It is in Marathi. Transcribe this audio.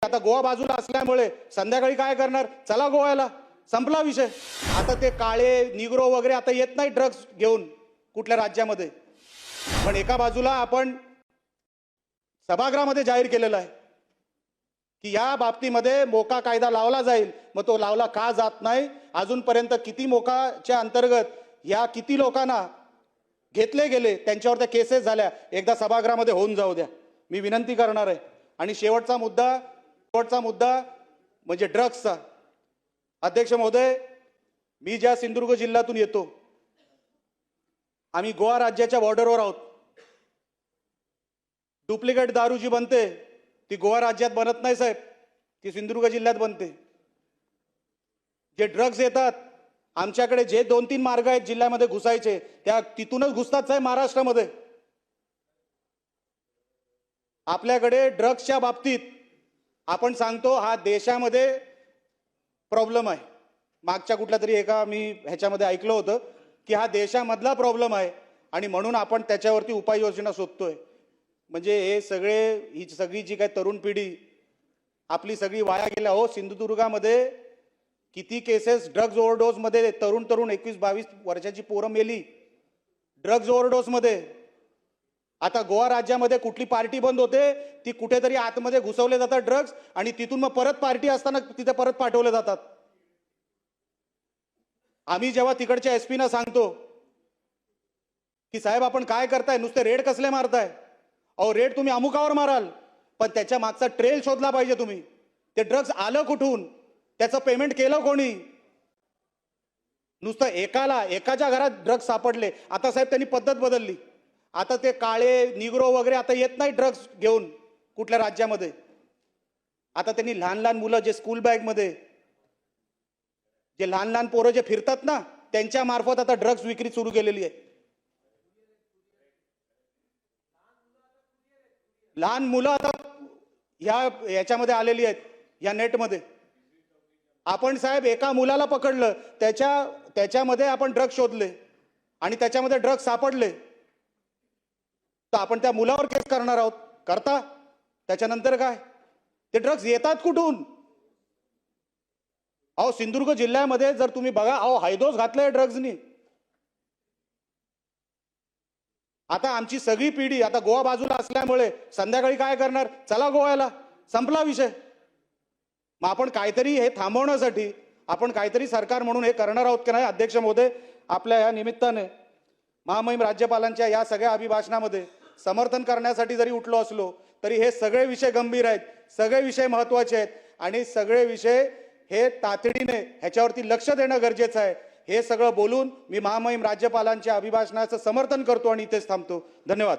आता गोवा बाजूला असल्यामुळे संध्याकाळी काय करणार, चला गोव्याला, संपला विषय। आता ते काळे निग्रो वगैरे आता येत नाही ड्रग्स घेऊन कुठल्या राज्यामध्ये, पण एका बाजूला आपण सभागृहामध्ये जाहीर केलेलं आहे की या बाबतीमध्ये मोका कायदा लावला जाईल। मग तो लावला का जात नाही अजूनपर्यंत? किती मोकाच्या अंतर्गत या किती लोकांना घेतले गेले, त्यांच्यावर त्या केसेस झाल्या, एकदा सभागृहामध्ये होऊन जाऊ द्या, मी विनंती करणार आहे। आणि शेवटचा मुद्दा म्हणजे ड्रग्सचा। अध्यक्ष महोदय, मी ज्या सिंधुदुर्ग जिल्ह्यातून येतो, आम्ही गोवा राज्याच्या बॉर्डरवर आहोत। डुप्लिकेट दारू जी बनते ती गोवा राज्यात बनत नाही साहेब, ती सिंधुदुर्ग जिल्ह्यात बनते। जे ड्रग्स येतात आमच्याकडे, जे 2-3 मार्ग आहेत जिल्ह्यामध्ये घुसायचे, त्या तिथूनच घुसतात साहेब महाराष्ट्रामध्ये। आपल्याकडे ड्रग्सच्या बाबतीत आपण सांगतो हा देशामध्ये प्रॉब्लेम आहे। मागच्या कुठल्या तरी एका मी ह्याच्यामध्ये ऐकलं होतं की हा देशामधला प्रॉब्लेम आहे आणि म्हणून आपण त्याच्यावरती उपाययोजना शोधतोय। म्हणजे हे ही सगळी जी काही तरुण पिढी आपली सगळी वाया गेल्या हो। सिंधुदुर्गामध्ये किती केसेस ड्रग्ज ओव्हरडोस मध्ये, तरुण 21-22 वर्षाची पोरं मेली ड्रग्ज ओव्हरडोस मध्ये। आता गोवा राज्यामध्ये कुठली पार्टी बंद होते, ती कुठेतरी आतमध्ये घुसवले जातात ड्रग्ज आणि तिथून मग परत पार्टी असताना तिथे परत पाठवले जातात। आम्ही जेव्हा तिकडच्या एसपी ना सांगतो की साहेब आपण काय करताय, नुसते रेड कसले मारताय? अहो रेड तुम्ही अमुकावर माराल, पण त्याच्या मागचा ट्रेल शोधला पाहिजे तुम्ही। ते ड्रग्ज आलं कुठून, त्याचं पेमेंट केलं कोणी? नुसतं एकाच्या घरात ड्रग्ज सापडले। आता साहेब त्यांनी पद्धत बदलली, आता ते काळे निग्रो वगैरे आता येत नाही ड्रग्स घेऊन कुठल्या राज्यामध्ये। आता त्यांनी लहान मुलं जे स्कूल बॅग मध्ये, जे लहान पोरं जे फिरतात ना, त्यांच्या मार्फत आता ड्रग्स विक्री सुरू केलेली आहे। लहान मुलं आता याच्यामध्ये आलेली आहेत, या नेटमध्ये। आपण साहेब एका मुलाला पकडलं, त्याच्यामध्ये आपण ड्रग्स शोधले आणि त्याच्यामध्ये ड्रग्स सापडले, तर आपण त्या मुलावर केस करणार आहोत। करता त्याच्यानंतर काय? ते ड्रग्स येतात कुठून? अहो सिंधुदुर्ग जिल्ह्यामध्ये जर तुम्ही बघा, अहो हैदोस घातलंय ड्रग्सनी। आता आमची सगळी पिढी आता गोवा बाजूला असल्यामुळे संध्याकाळी काय करणार, चला गोव्याला, संपला विषय। मग आपण काहीतरी हे थांबवण्यासाठी आपण काहीतरी सरकार म्हणून हे करणार आहोत की नाही? अध्यक्ष महोदय, आपल्या या निमित्ताने महामहिम राज्यपालांच्या या सगळ्या अभिभाषणामध्ये समर्थन करण्यासाठी जरी उठलो असलो तरी हे सगळे विषय गंभीर आहेत, सगळे विषय महत्त्वाचे आहेत आणि सगळे विषय हे तातडीने ह्याच्यावरती लक्ष देणं गरजेचं आहे। हे सगळं बोलून मी महामहिम राज्यपालांच्या अभिभाषणाचं समर्थन करतो आणि इथेच थांबतो। धन्यवाद।